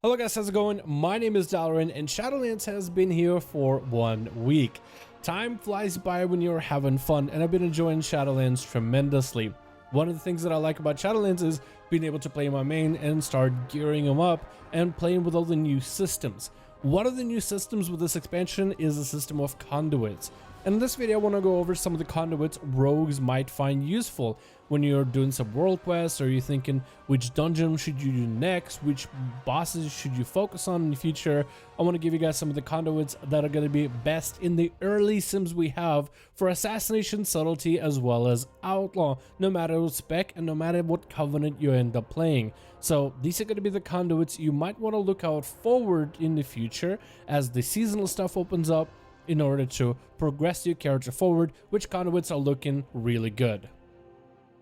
Hello guys, how's it going? My name is Dalaran and Shadowlands has been here for 1 week. Time flies by when you're having fun and I've been enjoying Shadowlands tremendously. One of the things that I like about Shadowlands is being able to play my main and start gearing them up and playing with all the new systems. One of the new systems with this expansion is the system of conduits. And in this video I want to go over some of the conduits rogues might find useful when you're doing some world quests, or you're thinking which dungeon should you do next, which bosses should you focus on in the future. I want to give you guys some of the conduits that are going to be best in the early sims we have for Assassination, Subtlety, as well as Outlaw, no matter what spec and no matter what covenant you end up playing. So these are going to be the conduits you might want to look out forward in the future as the seasonal stuff opens up, in order to progress your character forward, which conduits are looking really good.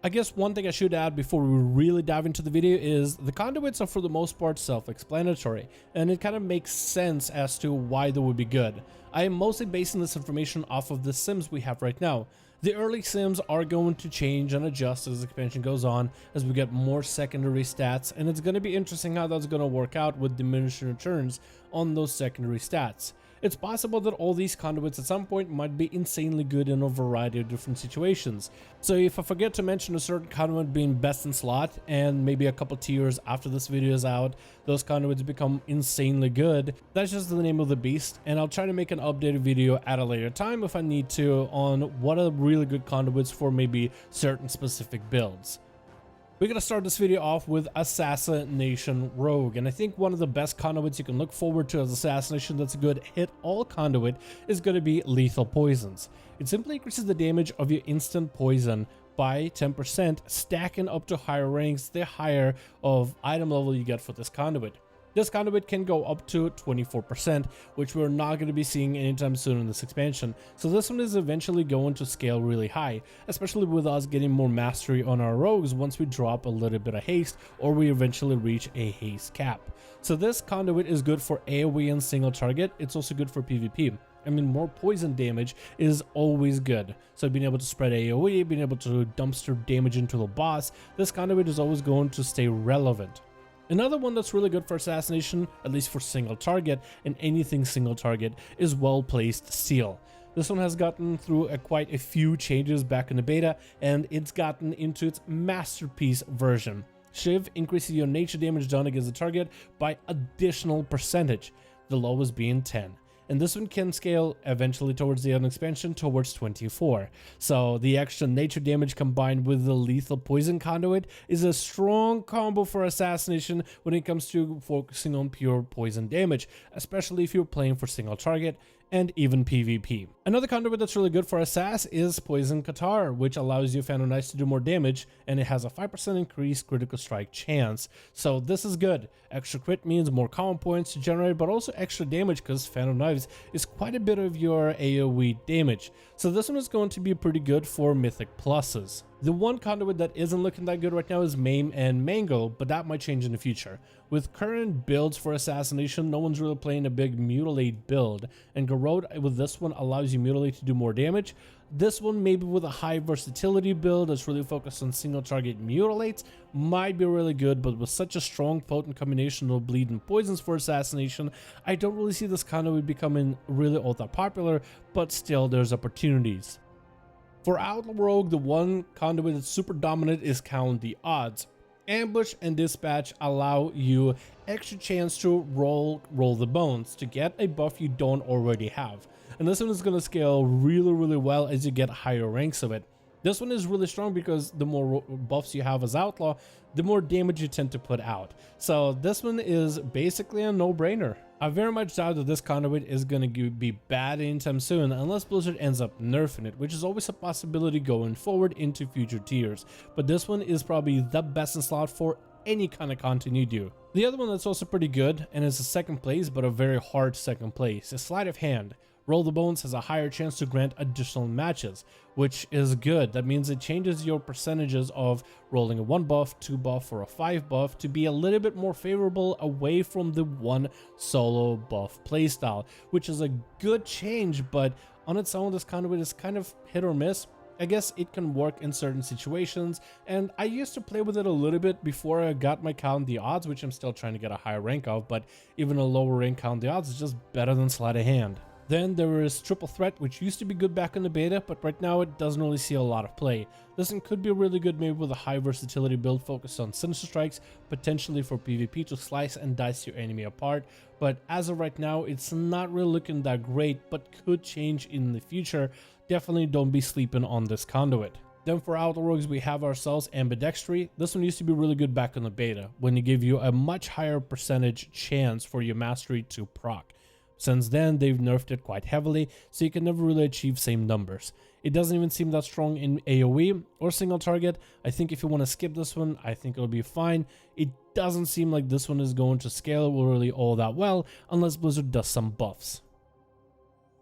I guess one thing I should add before we really dive into the video is the conduits are for the most part self-explanatory, and it kind of makes sense as to why they would be good. I am mostly basing this information off of the sims we have right now. The early sims are going to change and adjust as the expansion goes on, as we get more secondary stats, and it's going to be interesting how that's going to work out with diminishing returns on those secondary stats. It's possible that all these conduits at some point might be insanely good in a variety of different situations. So if I forget to mention a certain conduit being best in slot, and maybe a couple tiers after this video is out, those conduits become insanely good, that's just the name of the beast, and I'll try to make an updated video at a later time if I need to on what are really good conduits for maybe certain specific builds. We're going to start this video off with Assassination Rogue, and I think one of the best conduits you can look forward to as Assassination that's a good hit-all conduit is going to be Lethal Poisons. It simply increases the damage of your instant poison by 10%, stacking up to higher ranks the higher of item level you get for this conduit. This conduit can go up to 24%, which we're not going to be seeing anytime soon in this expansion, so this one is eventually going to scale really high, especially with us getting more mastery on our rogues once we drop a little bit of haste or we eventually reach a haste cap. So this conduit is good for AoE and single target. It's also good for PvP. I mean, more poison damage is always good. So being able to spread AoE, being able to dumpster damage into the boss, this conduit is always going to stay relevant. Another one that's really good for Assassination, at least for single target and anything single target, is Well-Placed Seal. This one has gotten through quite a few changes back in the beta, and it's gotten into its masterpiece version. Shiv increases your nature damage done against the target by additional percentage, the lowest being 10. And this one can scale eventually towards the end expansion towards 24. So the extra nature damage combined with the lethal poison conduit is a strong combo for Assassination when it comes to focusing on pure poison damage, especially if you're playing for single target and even PvP. Another conduit that's really good for Assass is Poison Catarrh, which allows you Phantom Knights to do more damage, and it has a 5% increased critical strike chance. So this is good. Extra crit means more common points to generate, but also extra damage because Phantom Knives is quite a bit of your AoE damage. So this one is going to be pretty good for Mythic pluses. The one conduit that isn't looking that good right now is Maim and Mangle, but that might change in the future. With current builds for Assassination, no one's really playing a big Mutilate build, and Garrote with this one allows you Mutilate to do more damage. This one, maybe with a high versatility build that's really focused on single target Mutilates, might be really good, but with such a strong potent combination of bleed and poisons for Assassination, I don't really see this conduit becoming really all that popular, but still there's opportunities. For Outlaw Rogue, the one conduit that's super dominant is Count the Odds. Ambush and Dispatch allow you extra chance to roll the bones to get a buff you don't already have. And this one is going to scale really well as you get higher ranks of it. This one is really strong because the more buffs you have as Outlaw, the more damage you tend to put out. So this one is basically a no-brainer. I very much doubt that this conduit is going to be bad anytime soon unless Blizzard ends up nerfing it, which is always a possibility going forward into future tiers. But this one is probably the best in slot for any kind of content you do. The other one that's also pretty good, and is a second place but a very hard second place, is Sleight of Hand. Roll the Bones has a higher chance to grant additional matches, which is good. That means it changes your percentages of rolling a 1 buff, 2 buff, or a 5 buff to be a little bit more favorable away from the one solo buff playstyle, which is a good change, but on its own this conduit is kind of hit or miss. I guess it can work in certain situations, and I used to play with it a little bit before I got my count the odds, which I'm still trying to get a higher rank of, but even a lower rank count the odds is just better than sleight of hand. Then there is Triple Threat, which used to be good back in the beta, but right now it doesn't really see a lot of play. This one could be really good maybe with a high versatility build focused on Sinister Strikes, potentially for PvP to slice and dice your enemy apart, but as of right now it's not really looking that great, but could change in the future. Definitely don't be sleeping on this Conduit. Then for Outlaw Rogues we have ourselves Ambidextry. This one used to be really good back in the beta, when it gave you a much higher percentage chance for your mastery to proc. Since then, they've nerfed it quite heavily, so you can never really achieve same numbers. It doesn't even seem that strong in AoE or single target. I think if you want to skip this one, I think it'll be fine. It doesn't seem like this one is going to scale really all that well, unless Blizzard does some buffs.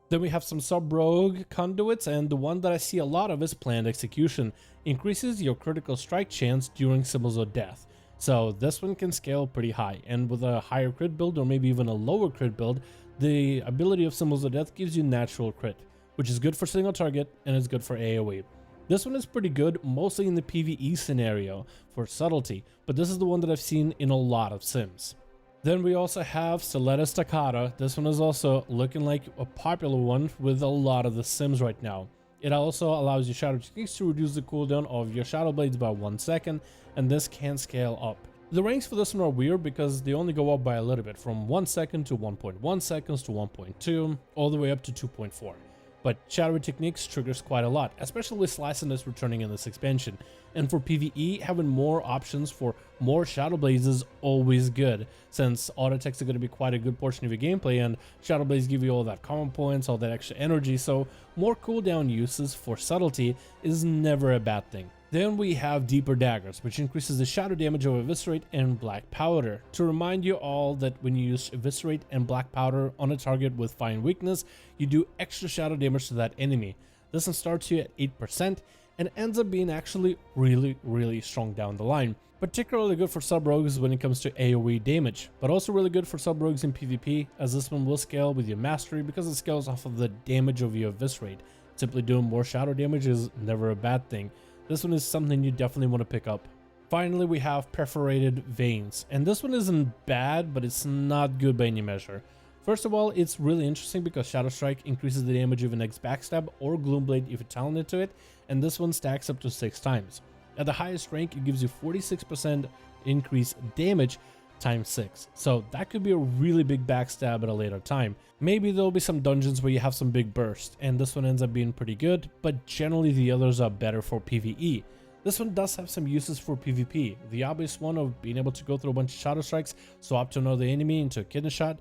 Then we have some sub-rogue conduits, and the one that I see a lot of is Planned Execution. Increases your critical strike chance during Symbols of Death. So this one can scale pretty high, and with a higher crit build or maybe even a lower crit build, the ability of Symbols of Death gives you natural crit, which is good for single target and is good for AoE. This one is pretty good, mostly in the PvE scenario for subtlety, but this is the one that I've seen in a lot of sims. Then we also have Stiletto Staccato. This one is also looking like a popular one with a lot of the sims right now. It also allows your Shadow Techniques to reduce the cooldown of your Shadow Blades by 1 second, and this can scale up. The ranks for this one are weird because they only go up by a little bit, from 1 second to 1.1 seconds to 1.2, all the way up to 2.4. But Shadow Techniques triggers quite a lot, especially with Sliciness returning in this expansion. And for PvE, having more options for more Shadow Blades is always good, since auto attacks are going to be quite a good portion of your gameplay, and Shadow Blades give you all that common points, all that extra energy, so more cooldown uses for subtlety is never a bad thing. Then we have Deeper Daggers, which increases the shadow damage of Eviscerate and Black Powder. To remind you all that when you use Eviscerate and Black Powder on a target with Fine Weakness, you do extra shadow damage to that enemy. This one starts you at 8% and ends up being actually really strong down the line. Particularly good for sub-rogues when it comes to AoE damage, but also really good for sub-rogues in PvP, as this one will scale with your mastery because it scales off of the damage of your Eviscerate. Simply doing more shadow damage is never a bad thing. This one is something you definitely want to pick up. Finally, we have Perforated Veins, and this one isn't bad, but it's not good by any measure. First of all, it's really interesting because Shadow Strike increases the damage of an X Backstab or Gloomblade if you talent into it, and this one stacks up to 6 times. At the highest rank, it gives you 46% increased damage times 6, so that could be a really big backstab at a later time. Maybe there'll be some dungeons where you have some big burst, and this one ends up being pretty good, but generally the others are better for PvE. This one does have some uses for PvP, the obvious one of being able to go through a bunch of Shadow Strikes, swap to another enemy into a kidney shot,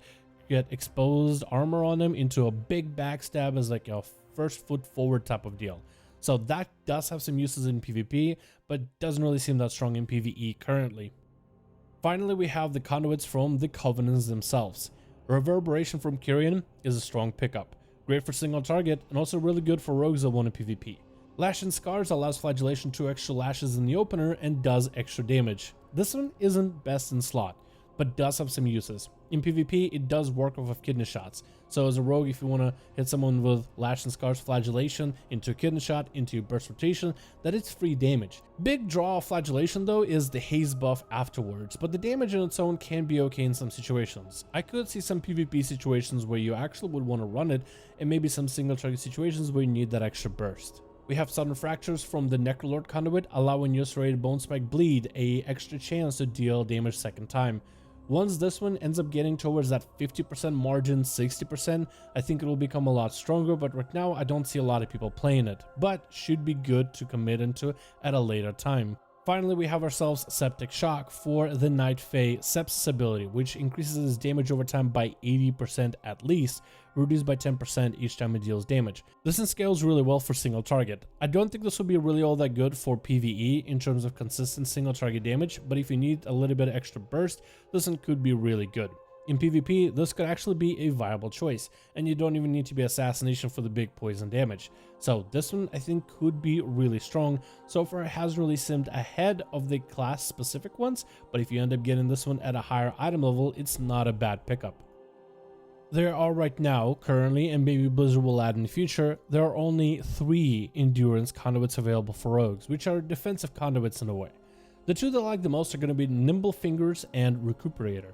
get exposed armor on them into a big backstab as like a first foot forward type of deal. So that does have some uses in PvP, but doesn't really seem that strong in PvE currently. Finally, we have the Conduits from the Covenants themselves. Reverberation from Kyrian is a strong pickup, great for single target, and also really good for rogues that want a PvP. Lash and Scars allows Flagellation 2 extra lashes in the opener and does extra damage. This one isn't best in slot, but does have some uses. In PvP, it does work off of kidney shots. So as a rogue, if you want to hit someone with Lash and Scars Flagellation into a kidney shot, into your burst rotation, that is free damage. Big draw of Flagellation though is the haze buff afterwards, but the damage on its own can be okay in some situations. I could see some PvP situations where you actually would want to run it, and maybe some single target situations where you need that extra burst. We have Sudden Fractures from the Necrolord Conduit, allowing your serrated Bone Spike Bleed a extra chance to deal damage second time. Once this one ends up getting towards that 50% margin, 60%, I think it will become a lot stronger, but right now I don't see a lot of people playing it, but should be good to commit into at a later time. Finally, we have ourselves Septic Shock for the Night Fae Sepsis ability, which increases his damage over time by 80% at least, reduced by 10% each time it deals damage. This one scales really well for single target. I don't think this will be really all that good for PvE in terms of consistent single target damage, but if you need a little bit of extra burst, this one could be really good. In PvP, this could actually be a viable choice, and you don't even need to be Assassination for the big poison damage. So this one I think could be really strong. So far it has really simmed ahead of the class specific ones, but if you end up getting this one at a higher item level, it's not a bad pickup. There are right now, currently, and maybe Blizzard will add in the future, there are only 3 endurance conduits available for rogues, which are defensive conduits in a way. The 2 that I like the most are going to be Nimble Fingers and Recuperator.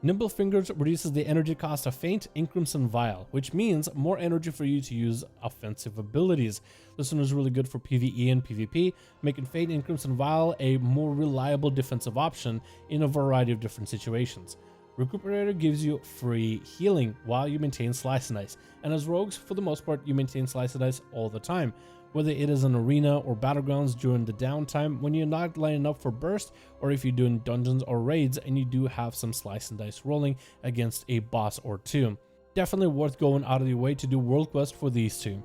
Nimble Fingers reduces the energy cost of Feint, Incrimson Vial, which means more energy for you to use offensive abilities. This one is really good for PvE and PvP, making Feint and Incrimson Vial a more reliable defensive option in a variety of different situations. Recuperator gives you free healing while you maintain Slice and Dice, and as rogues, for the most part, you maintain Slice and Dice all the time, whether it is an arena or battlegrounds during the downtime when you're not lining up for burst, or if you're doing dungeons or raids and you do have some Slice and Dice rolling against a boss or 2. Definitely worth going out of your way to do world quest for these 2.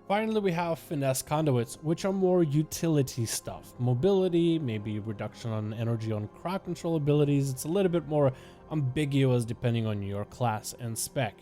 Finally, we have Finesse Conduits, which are more utility stuff. Mobility, maybe reduction on energy on crowd control abilities. It's a little bit more ambiguous depending on your class and spec.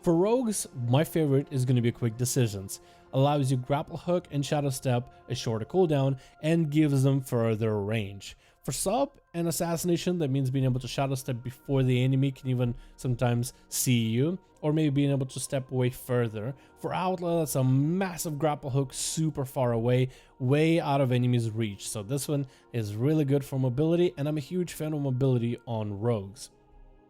For rogues, my favorite is going to be Quick Decisions. Allows you grapple hook and shadow step, a shorter cooldown, and gives them further range. For sub and assassination, that means being able to shadow step before the enemy can even sometimes see you, or maybe being able to step away further. For outlaw, that's a massive grapple hook super far away, way out of enemy's reach. So this one is really good for mobility, and I'm a huge fan of mobility on rogues.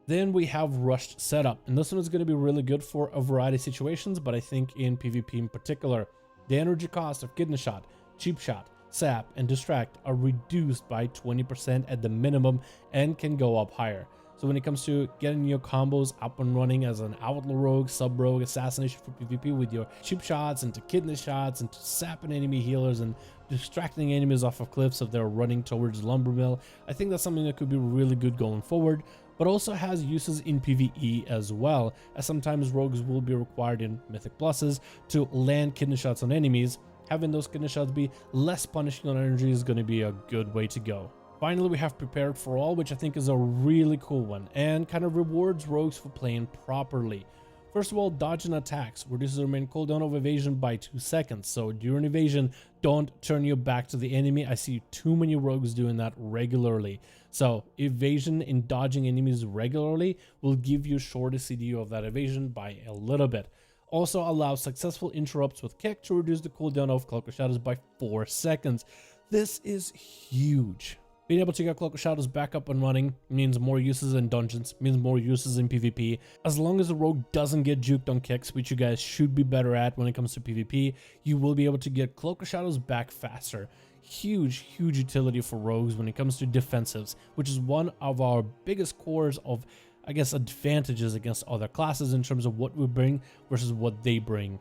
Then we have Rushed Setup, and this one is going to be really good for a variety of situations, but I think in PvP in particular. The energy cost of Kidney Shot, Cheap Shot, Sap, and Distract are reduced by 20% at the minimum and can go up higher. So when it comes to getting your combos up and running as an Outlaw Rogue, Sub Rogue, Assassination for PvP with your Cheap Shots into Kidney Shots into sapping enemy healers and distracting enemies off of cliffs if they're running towards Lumber Mill, I think that's something that could be really good going forward, but also has uses in PvE as well, as sometimes rogues will be required in Mythic Pluses to land Kidney Shots on enemies. Having those Kidney Shots be less punishing on energy is going to be a good way to go. Finally, we have Prepared for All, which I think is a really cool one and kind of rewards rogues for playing properly. First of all, dodging attacks reduces the main cooldown of evasion by 2 seconds. So during evasion, don't turn your back to the enemy. I see too many rogues doing that regularly. So evasion and dodging enemies regularly will give you shorter CDU of that evasion by a little bit. Also allows successful interrupts with kick to reduce the cooldown of Cloak of Shadows by 4 seconds. This is huge. Being able to get Cloak of Shadows back up and running means more uses in dungeons, means more uses in PvP. As long as the rogue doesn't get juked on kicks, which you guys should be better at when it comes to PvP, you will be able to get Cloak of Shadows back faster. Huge utility for rogues when it comes to defensives, which is one of our biggest cores of, I guess, advantages against other classes in terms of what we bring versus what they bring.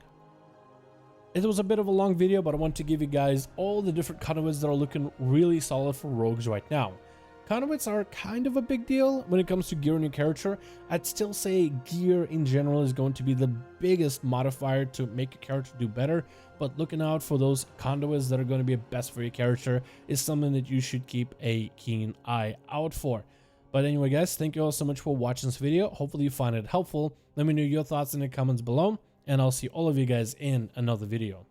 It was a bit of a long video, but I want to give you guys all the different conduits that are looking really solid for rogues right now. Conduits are kind of a big deal when it comes to gearing your character. I'd still say gear in general is going to be the biggest modifier to make your character do better, but looking out for those conduits that are going to be best for your character is something that you should keep a keen eye out for. But anyway, guys, thank you all so much for watching this video. Hopefully you find it helpful. Let me know your thoughts in the comments below, and I'll see all of you guys in another video.